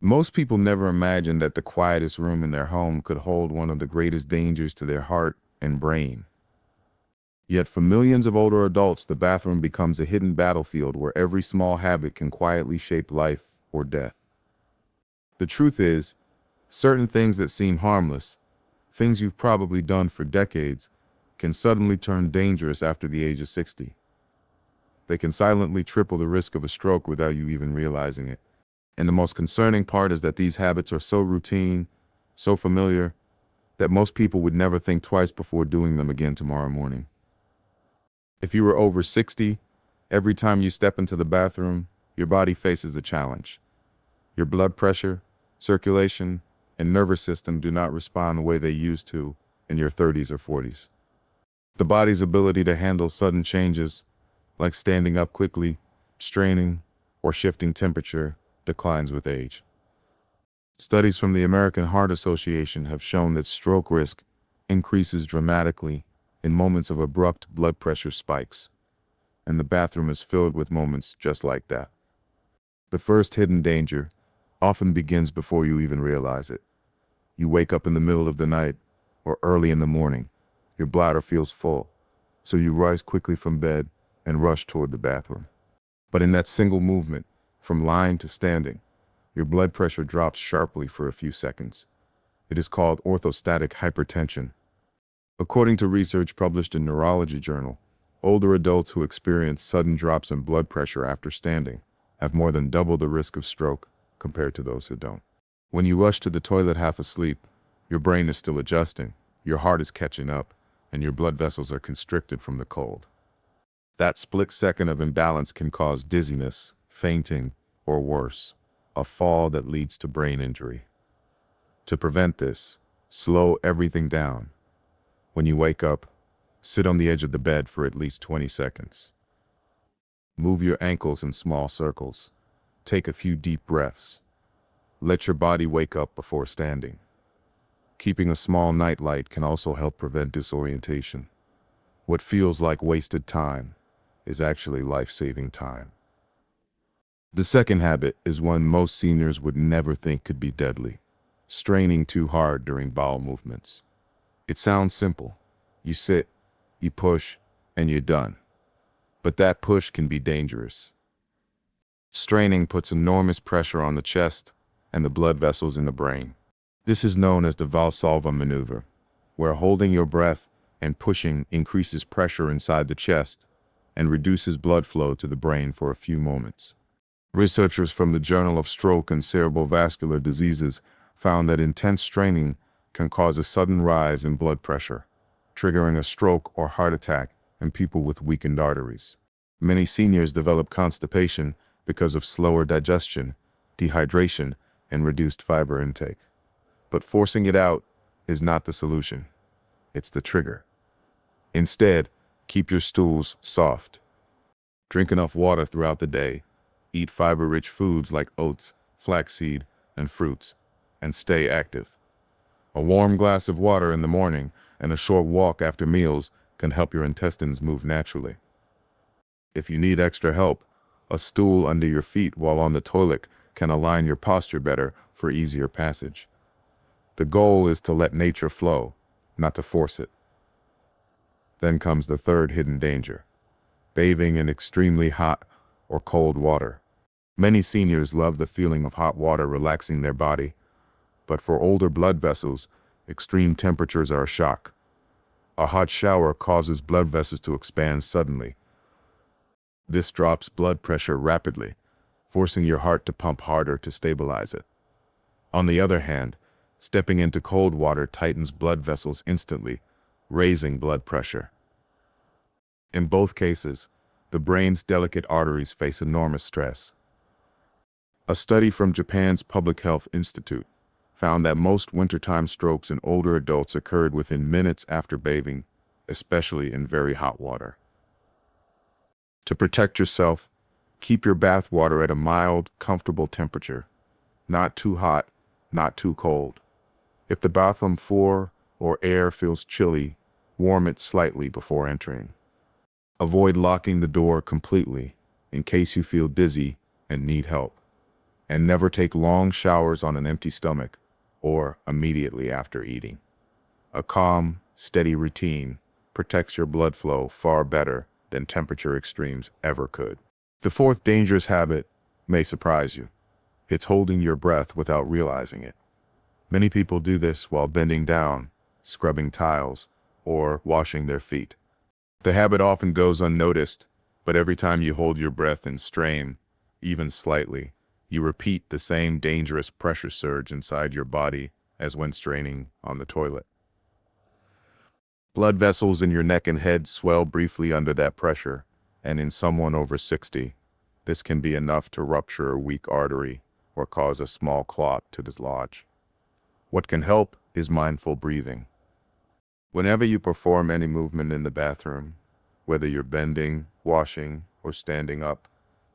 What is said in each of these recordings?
Most people never imagined that the quietest room in their home could hold one of the greatest dangers to their heart and brain. Yet for millions of older adults, the bathroom becomes a hidden battlefield where every small habit can quietly shape life or death. The truth is, certain things that seem harmless, things you've probably done for decades, can suddenly turn dangerous after the age of 60. They can silently triple the risk of a stroke without you even realizing it. And the most concerning part is that these habits are so routine, so familiar, that most people would never think twice before doing them again tomorrow morning. If you were over 60, every time you step into the bathroom, your body faces a challenge. Your blood pressure, circulation, and nervous system do not respond the way they used to in your 30s or 40s. The body's ability to handle sudden changes, like standing up quickly, straining, or shifting temperature, declines with age. Studies from the American Heart Association have shown that stroke risk increases dramatically in moments of abrupt blood pressure spikes, and the bathroom is filled with moments just like that. The first hidden danger often begins before you even realize it. You wake up in the middle of the night or early in the morning. Your bladder feels full, so you rise quickly from bed and rush toward the bathroom. But in that single movement, from lying to standing, your blood pressure drops sharply for a few seconds. It is called orthostatic hypertension. According to research published in Neurology Journal, older adults who experience sudden drops in blood pressure after standing have more than double the risk of stroke compared to those who don't. When you rush to the toilet half asleep, your brain is still adjusting, your heart is catching up, and your blood vessels are constricted from the cold. That split second of imbalance can cause dizziness, fainting, or worse, a fall that leads to brain injury. To prevent this, slow everything down. When you wake up, sit on the edge of the bed for at least 20 seconds. Move your ankles in small circles. Take a few deep breaths. Let your body wake up before standing. Keeping a small nightlight can also help prevent disorientation. What feels like wasted time is actually life-saving time. The second habit is one most seniors would never think could be deadly: straining too hard during bowel movements. It sounds simple. You sit, you push, and you're done. But that push can be dangerous. Straining puts enormous pressure on the chest and the blood vessels in the brain. This is known as the Valsalva maneuver, where holding your breath and pushing increases pressure inside the chest and reduces blood flow to the brain for a few moments. Researchers from the Journal of Stroke and Cerebrovascular Diseases found that intense straining can cause a sudden rise in blood pressure, triggering a stroke or heart attack in people with weakened arteries. Many seniors develop constipation because of slower digestion, dehydration, and reduced fiber intake. But forcing it out is not the solution. It's the trigger. Instead, keep your stools soft. Drink enough water throughout the day. Eat fiber-rich foods like oats, flaxseed, and fruits, and stay active. A warm glass of water in the morning and a short walk after meals can help your intestines move naturally. If you need extra help, a stool under your feet while on the toilet can align your posture better for easier passage. The goal is to let nature flow, not to force it. Then comes the third hidden danger: bathing in extremely hot or cold water. Many seniors love the feeling of hot water relaxing their body, but for older blood vessels, extreme temperatures are a shock. A hot shower causes blood vessels to expand suddenly. This drops blood pressure rapidly, forcing your heart to pump harder to stabilize it. On the other hand, stepping into cold water tightens blood vessels instantly, raising blood pressure. In both cases, the brain's delicate arteries face enormous stress. A study from Japan's Public Health Institute found that most wintertime strokes in older adults occurred within minutes after bathing, especially in very hot water. To protect yourself, keep your bath water at a mild, comfortable temperature. Not too hot, not too cold. If the bathroom floor or air feels chilly, warm it slightly before entering. Avoid locking the door completely in case you feel dizzy and need help. And never take long showers on an empty stomach or immediately after eating. A calm, steady routine protects your blood flow far better than temperature extremes ever could. The fourth dangerous habit may surprise you. It's holding your breath without realizing it. Many people do this while bending down, scrubbing tiles, or washing their feet. The habit often goes unnoticed, but every time you hold your breath and strain, even slightly, you repeat the same dangerous pressure surge inside your body as when straining on the toilet. Blood vessels in your neck and head swell briefly under that pressure, and in someone over 60, this can be enough to rupture a weak artery or cause a small clot to dislodge. What can help is mindful breathing. Whenever you perform any movement in the bathroom, whether you're bending, washing, or standing up,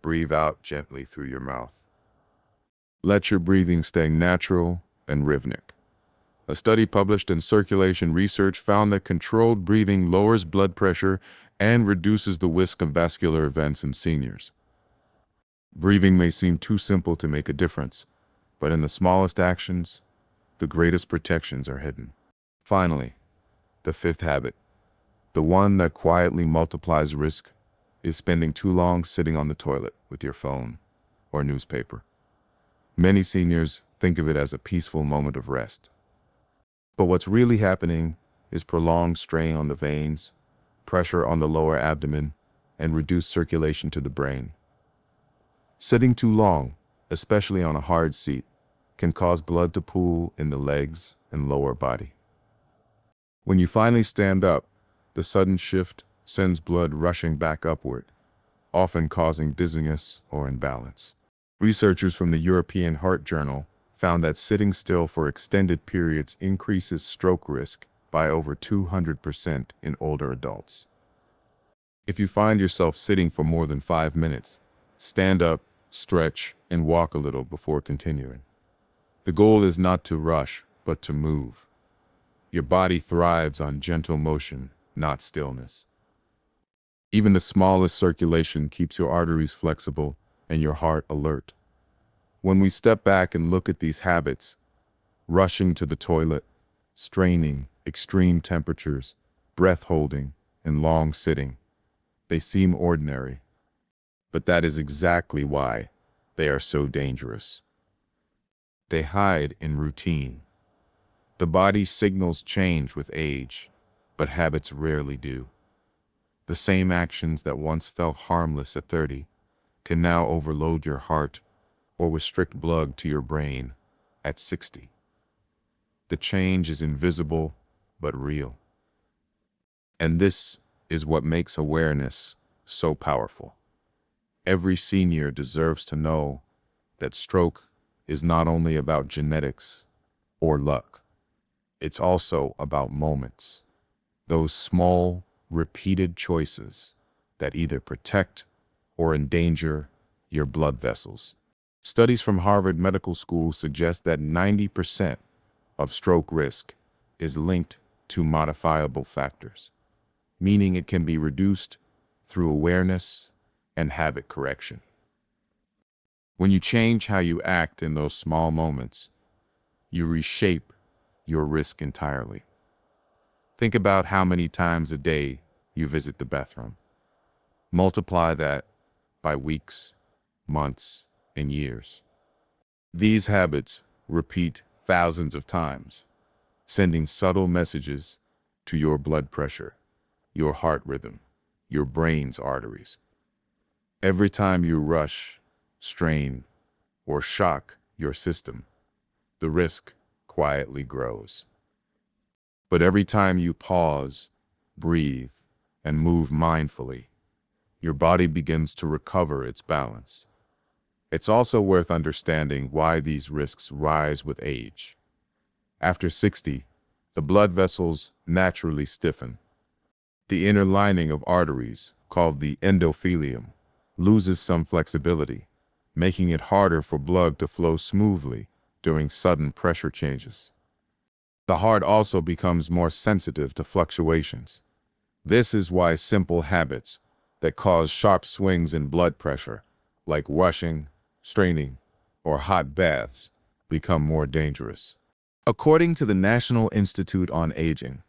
breathe out gently through your mouth. Let your breathing stay natural and rhythmic. A study published in Circulation Research found that controlled breathing lowers blood pressure and reduces the risk of vascular events in seniors. Breathing may seem too simple to make a difference, but in the smallest actions, the greatest protections are hidden. Finally, the fifth habit, the one that quietly multiplies risk, is spending too long sitting on the toilet with your phone or newspaper. Many seniors think of it as a peaceful moment of rest. But what's really happening is prolonged strain on the veins, pressure on the lower abdomen, and reduced circulation to the brain. Sitting too long, especially on a hard seat, can cause blood to pool in the legs and lower body. When you finally stand up, the sudden shift sends blood rushing back upward, often causing dizziness or imbalance. Researchers from the European Heart Journal found that sitting still for extended periods increases stroke risk by over 200% in older adults. If you find yourself sitting for more than 5 minutes, stand up, stretch, and walk a little before continuing. The goal is not to rush, but to move. Your body thrives on gentle motion, not stillness. Even the smallest circulation keeps your arteries flexible and your heart alert. When we step back and look at these habits, rushing to the toilet, straining, extreme temperatures, breath holding, and long sitting, they seem ordinary. But that is exactly why they are so dangerous. They hide in routine. The body signals change with age, but habits rarely do. The same actions that once felt harmless at 30 can now overload your heart or restrict blood to your brain at 60. The change is invisible but real. And this is what makes awareness so powerful. Every senior deserves to know that stroke is not only about genetics or luck. It's also about moments. Those small, repeated choices that either protect or endanger your blood vessels. Studies from Harvard Medical School suggest that 90% of stroke risk is linked to modifiable factors, meaning it can be reduced through awareness and habit correction. When you change how you act in those small moments, you reshape your risk entirely. Think about how many times a day you visit the bathroom. Multiply that by weeks, months, and years. These habits repeat thousands of times, sending subtle messages to your blood pressure, your heart rhythm, your brain's arteries. Every time you rush, strain, or shock your system, the risk quietly grows. But every time you pause, breathe, and move mindfully, your body begins to recover its balance. It's also worth understanding why these risks rise with age. After 60, the blood vessels naturally stiffen. The inner lining of arteries, called the endothelium, loses some flexibility, making it harder for blood to flow smoothly during sudden pressure changes. The heart also becomes more sensitive to fluctuations. This is why simple habits that cause sharp swings in blood pressure, like rushing, straining, or hot baths become more dangerous. According to the National Institute on Aging,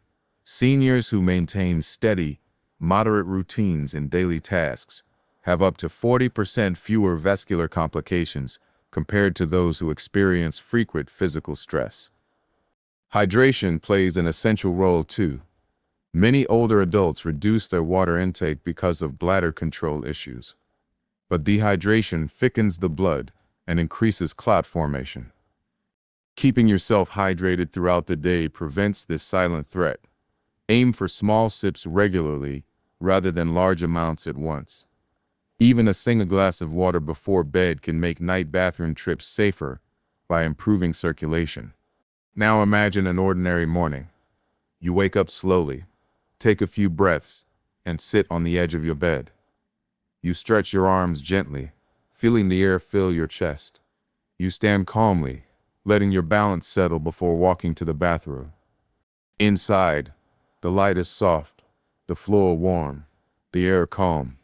seniors who maintain steady, moderate routines in daily tasks have up to 40% fewer vascular complications compared to those who experience frequent physical stress. Hydration plays an essential role too. Many older adults reduce their water intake because of bladder control issues. But dehydration thickens the blood and increases clot formation. Keeping yourself hydrated throughout the day prevents this silent threat. Aim for small sips regularly rather than large amounts at once. Even a single glass of water before bed can make night bathroom trips safer by improving circulation. Now imagine an ordinary morning. You wake up slowly, take a few breaths, and sit on the edge of your bed. You stretch your arms gently, feeling the air fill your chest. You stand calmly, letting your balance settle before walking to the bathroom. Inside, the light is soft, the floor warm, the air calm.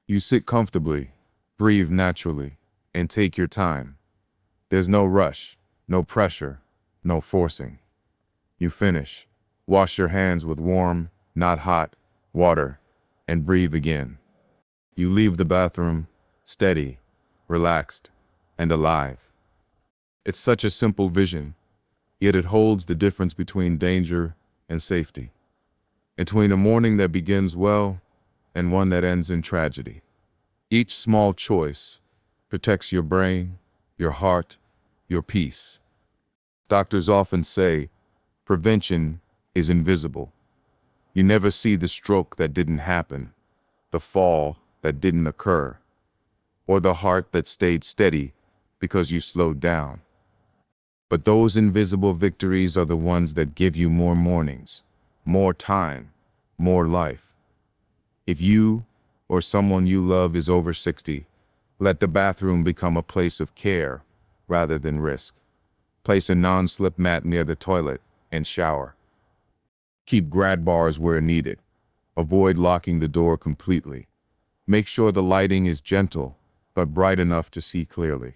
You sit comfortably, breathe naturally, and take your time. There's no rush, no pressure, no forcing. You finish, wash your hands with warm, not hot, water, and breathe again. You leave the bathroom, steady, relaxed, and alive. It's such a simple vision, yet it holds the difference between danger and safety, between a morning that begins well and one that ends in tragedy. Each small choice protects your brain, your heart, your peace. Doctors often say prevention is invisible. You never see the stroke that didn't happen, the fall that didn't occur, or the heart that stayed steady because you slowed down. But those invisible victories are the ones that give you more mornings, more time, more life. If you or someone you love is over 60, let the bathroom become a place of care rather than risk. Place a non-slip mat near the toilet and shower. Keep grad bars where needed. Avoid locking the door completely. Make sure the lighting is gentle, but bright enough to see clearly.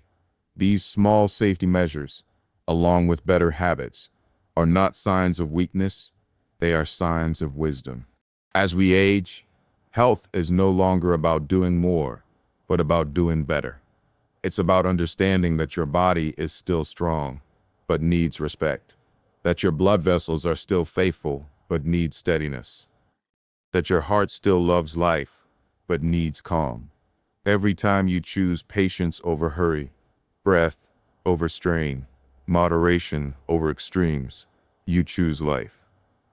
These small safety measures, along with better habits, are not signs of weakness, they are signs of wisdom. As we age, health is no longer about doing more, but about doing better. It's about understanding that your body is still strong, but needs respect. That your blood vessels are still faithful, but need steadiness. That your heart still loves life, but needs calm. Every time you choose patience over hurry, breath over strain, moderation over extremes, you choose life.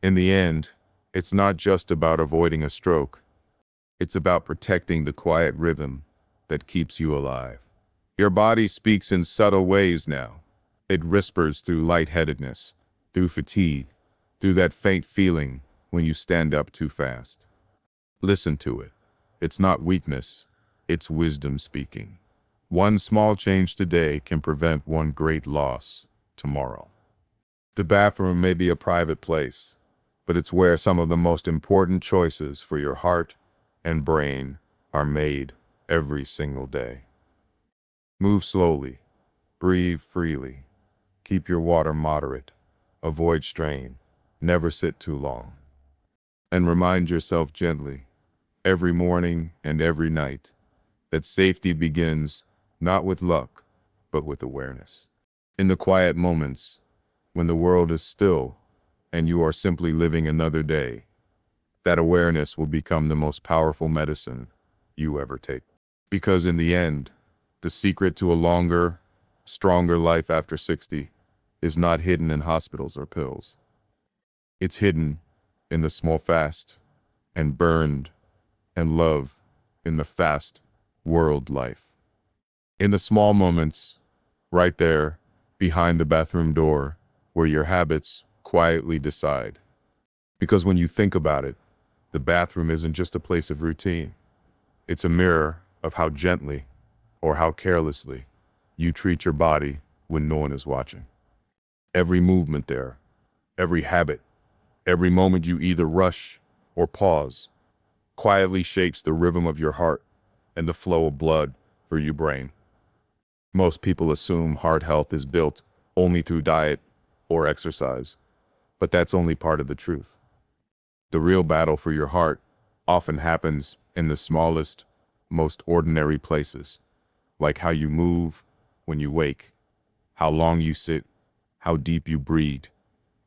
In the end, it's not just about avoiding a stroke. It's about protecting the quiet rhythm that keeps you alive. Your body speaks in subtle ways now. It whispers through lightheadedness, through fatigue, through that faint feeling when you stand up too fast. Listen to it. It's not weakness, it's wisdom speaking. One small change today can prevent one great loss tomorrow. The bathroom may be a private place, but it's where some of the most important choices for your heart and brain are made every single day. Move slowly, breathe freely, keep your water moderate, avoid strain, never sit too long. And remind yourself gently, every morning and every night, that safety begins not with luck, but with awareness. In the quiet moments, when the world is still and you are simply living another day, that awareness will become the most powerful medicine you ever take. Because in the end, the secret to a longer, stronger life after 60 is not hidden in hospitals or pills. It's hidden in the small fast and burned and love in the fast world life. In the small moments, right there, behind the bathroom door, where your habits quietly decide. Because when you think about it, the bathroom isn't just a place of routine. It's a mirror of how gently or how carelessly you treat your body when no one is watching. Every movement there, every habit, every moment you either rush or pause, quietly shapes the rhythm of your heart and the flow of blood for your brain. Most people assume heart health is built only through diet or exercise, but that's only part of the truth. The real battle for your heart often happens in the smallest, most ordinary places, like how you move when you wake, how long you sit, how deep you breathe,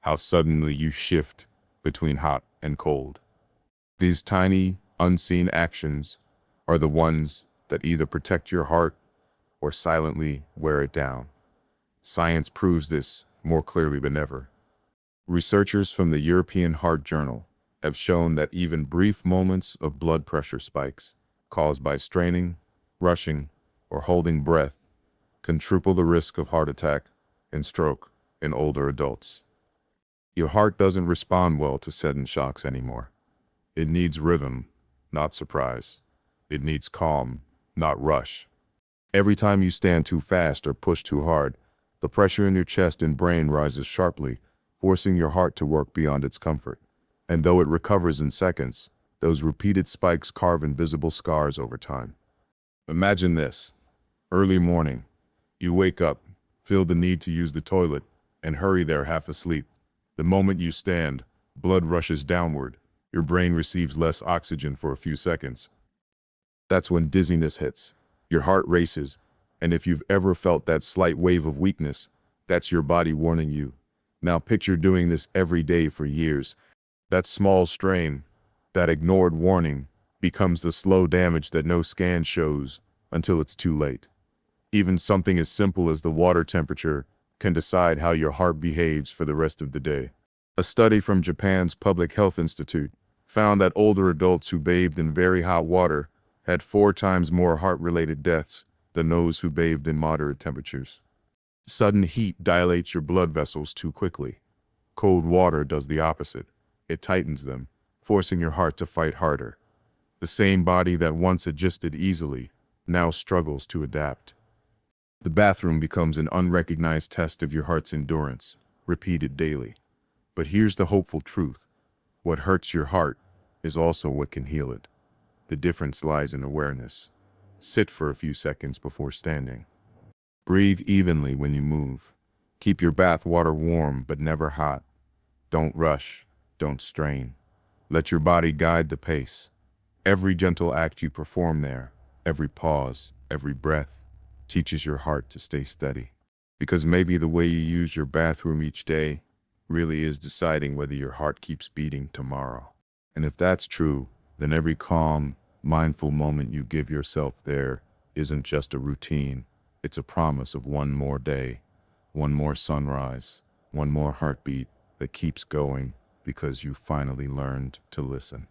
how suddenly you shift between hot and cold. These tiny, unseen actions are the ones that either protect your heart or silently wear it down. Science proves this more clearly than ever. Researchers from the European Heart Journal have shown that even brief moments of blood pressure spikes caused by straining, rushing, or holding breath can triple the risk of heart attack and stroke in older adults. Your heart doesn't respond well to sudden shocks anymore. It needs rhythm, not surprise. It needs calm, not rush. Every time you stand too fast or push too hard, the pressure in your chest and brain rises sharply, forcing your heart to work beyond its comfort. And though it recovers in seconds, those repeated spikes carve invisible scars over time. Imagine this. Early morning. You wake up, feel the need to use the toilet, and hurry there half asleep. The moment you stand, blood rushes downward. Your brain receives less oxygen for a few seconds. That's when dizziness hits. Your heart races, and if you've ever felt that slight wave of weakness, that's your body warning you. Now picture doing this every day for years. That small strain, that ignored warning, becomes the slow damage that no scan shows until it's too late. Even something as simple as the water temperature can decide how your heart behaves for the rest of the day. A study from Japan's Public Health Institute found that older adults who bathed in very hot water had 4 times more heart-related deaths than those who bathed in moderate temperatures. Sudden heat dilates your blood vessels too quickly. Cold water does the opposite. It tightens them, forcing your heart to fight harder. The same body that once adjusted easily now struggles to adapt. The bathroom becomes an unrecognized test of your heart's endurance, repeated daily. But here's the hopeful truth. What hurts your heart is also what can heal it. The difference lies in awareness. Sit for a few seconds before standing. Breathe evenly when you move. Keep your bath water warm but never hot. Don't rush, don't strain. Let your body guide the pace. Every gentle act you perform there, every pause, every breath, teaches your heart to stay steady. Because maybe the way you use your bathroom each day really is deciding whether your heart keeps beating tomorrow. And if that's true, then every calm, mindful moment you give yourself there isn't just a routine. It's a promise of one more day, one more sunrise, one more heartbeat that keeps going because you finally learned to listen.